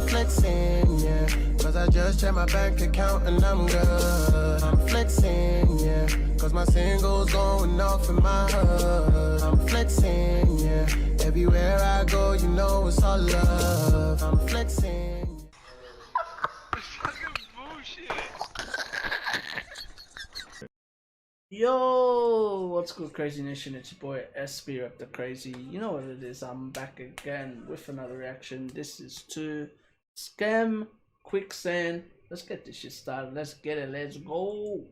Flexing, yeah, cause I just checked my bank account and I'm good. I'm flexing, yeah, cause my singles going off in my hood. I'm flexing, yeah, everywhere I go, you know it's all love. I'm flexing. Yo, what's good, Crazy Nation? It's your boy SB Rep the Crazy. You know what it is, I'm back again with another reaction. This is to Skem, QUICKSAND. Let's get this shit started. Let's get it. Let's go.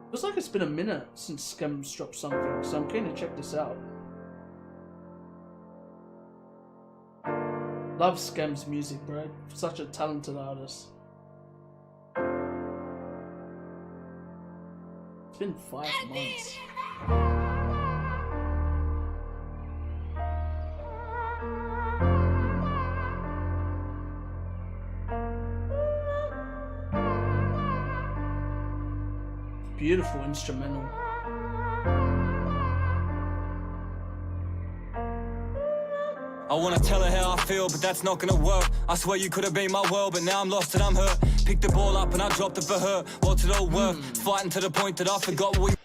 Looks like it's been a minute since Skem's dropped something, so I'm keen to check this out. Love Skem's music, bro. Such a talented artist. It's been 5 months. Beautiful instrumental. I wanna tell her how I feel, but that's not gonna work. I swear you could have been my world, but now I'm lost and I'm hurt. Picked the ball up and I dropped it for her. What's it all worth? Fighting to the point that I forgot what we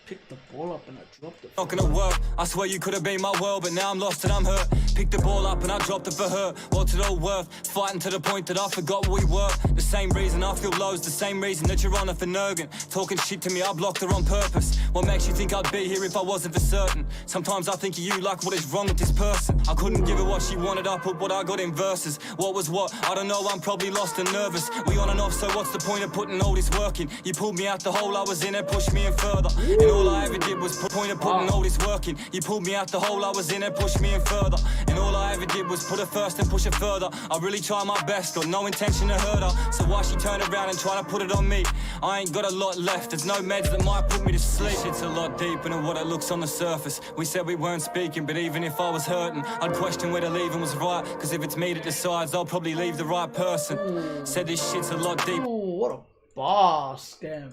Picked the ball up and I dropped it. Not gonna work. I swear you could have been my world, but now I'm lost and I'm hurt. Picked the ball up and I dropped it for her. What's it all worth? Fighting to the point that I forgot what we were. The same reason I feel low is the same reason that you're on her for Nurgan. Talking shit to me, I blocked her on purpose. What makes you think I'd be here if I wasn't for certain? Sometimes I think of you like, what is wrong with this person? I couldn't give her what she wanted, I put what I got in verses. What was what? I don't know, I'm probably lost and nervous. We on and off, so what's the point of putting all this work in? You pulled me out the hole I was in and pushed me in further. And all I ever did was point of putting all this work in. You pulled me out the hole I was in and pushed me in further. And all I ever did was put her first and push her further. I really tried my best, got no intention to hurt her. So why she turn around and try to put it on me? I ain't got a lot left, there's no meds that might put me to sleep. It's a lot deeper than what it looks on the surface. We said we weren't speaking, but even if I was hurting, I'd question whether leaving was right. Cause if it's me that decides, I'll probably leave the right person. Said this shit's a lot deeper. Ooh, what a boss, Skem.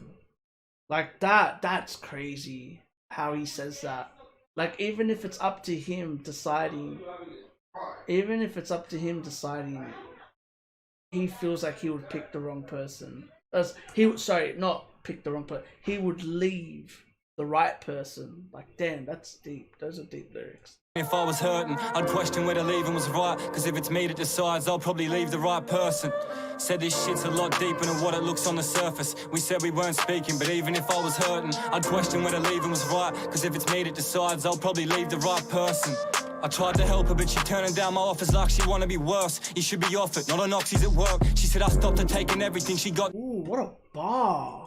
Like that's crazy how he says that. Like, even if it's up to him deciding, he feels like he would pick the wrong person. Sorry, not pick the wrong person. He would leave the right person. Like, damn, that's deep. Those are deep lyrics. If I was hurting, I'd question whether leaving was right. Cause if it's me that decides, I'll probably leave the right person. Said this shit's a lot deeper than what it looks on the surface. We said we weren't speaking, but even if I was hurting, I'd question whether leaving was right. Cause if it's me that decides, I'll probably leave the right person. I tried to help her, but she turning down my offers like she wanna be worse. You should be off it, not on oxys at work. She said I stopped her taking everything she got. Ooh, what a bar.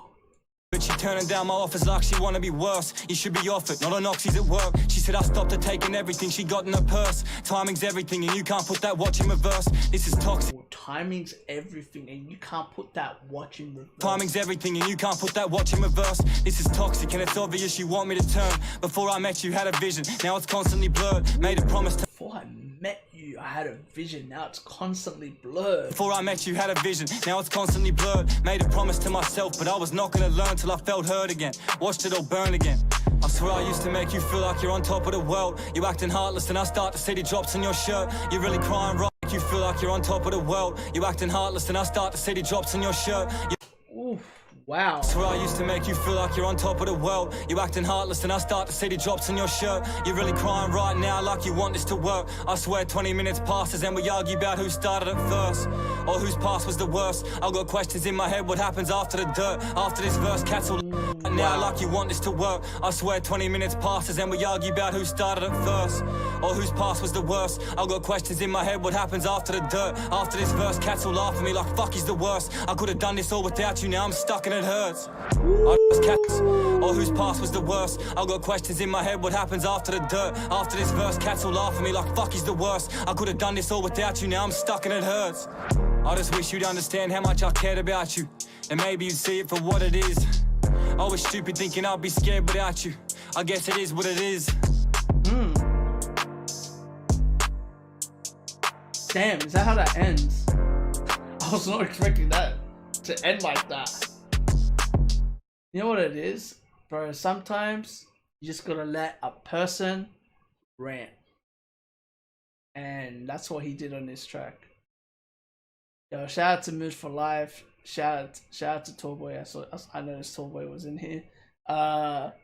But she turning down my offers like she wanna be worse. You should be off it, not on oxys at work. She said I stopped her taking everything she got in her purse. Timing's everything and you can't put that watch in reverse. This is toxic. Timing's everything and you can't put that watch in reverse. Timing's everything and you can't put that watch in reverse. This is toxic and it's obvious you want me to turn. Before I met you had a vision, now it's constantly blurred. Made a promise to Before I met you, I had a vision, now it's constantly blurred. Before I met you had a vision, now it's constantly blurred. Made a promise to myself, but I was not gonna learn till I felt hurt again. Watched it all burn again. I swear I used to make you feel like you're on top of the world. You acting heartless and I start to see the drops in your shirt. You're really crying right. You feel like you're on top of the world. You acting heartless and I start to see the drops in your shirt. Ooh, wow. I swear I used to make you feel like you're on top of the world. You acting heartless and I start to see the drops in your shirt. You're really crying right now like you want this to work. I swear 20 minutes passes and we argue about who started it first, or whose past was the worst. I've got questions in my head, what happens after the dirt? After this verse, cats all now like you want this to work. I swear 20 minutes passes and we argue about who started it first, or whose past was the worst. I've got questions in my head, what happens after the dirt? After this verse, cats will laugh at me like fuck he's the worst. I could have done this all without you, now I'm stuck and it hurts. I just cats, or whose past was the worst. I've got questions in my head, what happens after the dirt? After this verse, cats will laugh at me like fuck he's the worst. I could have done this all without you, now I'm stuck and it hurts. I just wish you'd understand how much I cared about you, and maybe you'd see it for what it is. I was stupid thinking I'd be scared without you. I guess it is what it is. Damn, is that how that ends? I was not expecting that to end like that. You know what it is? Bro, sometimes You just gotta let a person rant. And that's what he did on this track. Yo, shout out to Mood for Life. Shout out to Tallboy. I noticed Tallboy was in here. Shout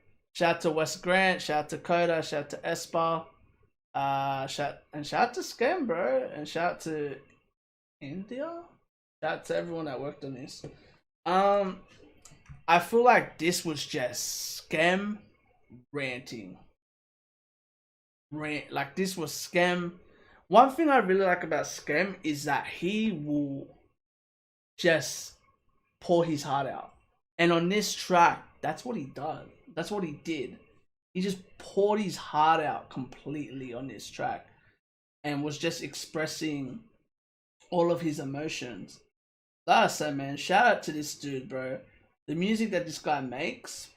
out to Wes Grant. Shout out to Coda. Shout out to Espa. Shout out to Skem, bro. And shout out to India. Shout out to everyone that worked on this. I feel like this was just Skem ranting. Like this was Skem. One thing I really like about Skem is that he will just pour his heart out. And on this track, that's what he does. That's what he did. He just poured his heart out completely on this track and was just expressing all of his emotions. Like I said, man, shout out to this dude, bro. The music that this guy makes,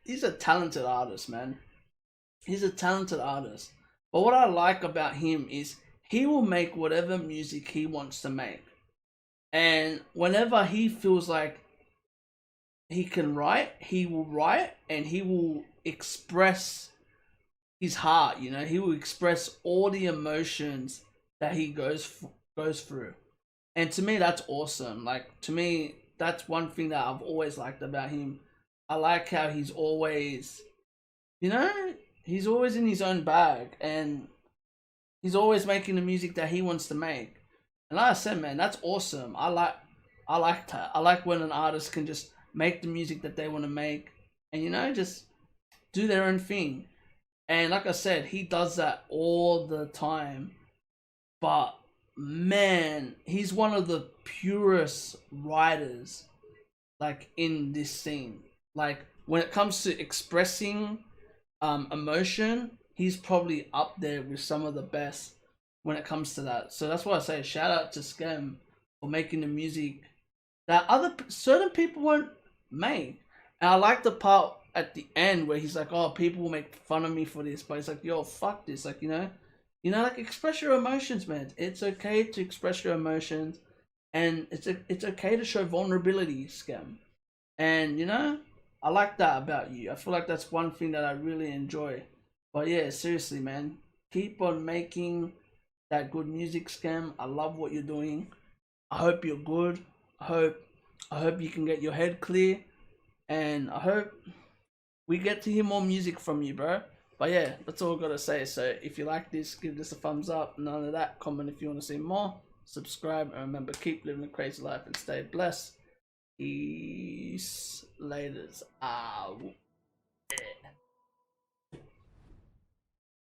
he's a talented artist, man. He's a talented artist. But what I like about him is he will make whatever music he wants to make. And whenever he feels like he can write, he will write and he will express his heart, you know? He will express all the emotions that he goes through. And to me, that's awesome. Like, to me, that's one thing that I've always liked about him. I like how he's always, you know, he's always in his own bag and he's always making the music that he wants to make. And like I said, man, that's awesome. I like that. I like when an artist can just make the music that they want to make and, you know, just do their own thing. And like I said, he does that all the time. But man, he's one of the purest writers, like, in this scene. Like, when it comes to expressing emotion, he's probably up there with some of the best when it comes to that. So that's why I say shout out to Skem for making the music that certain people won't make. And I like the part at the end where he's like, oh, people will make fun of me for this, but he's like, yo, fuck this. Like, you know, like, express your emotions, man. It's okay to express your emotions, and it's okay to show vulnerability, Skem. And, you know, I like that about you. I feel like that's one thing that I really enjoy. But yeah, seriously, man, keep on making that good music, Skem. I love what you're doing. I hope you're good. I hope you can get your head clear, and I hope we get to hear more music from you, bro. But yeah, that's all I gotta say. So if you like this, give this a thumbs up. None of that. Comment if you want to see more. Subscribe, and remember, keep living a crazy life and stay blessed. Peace. Laters.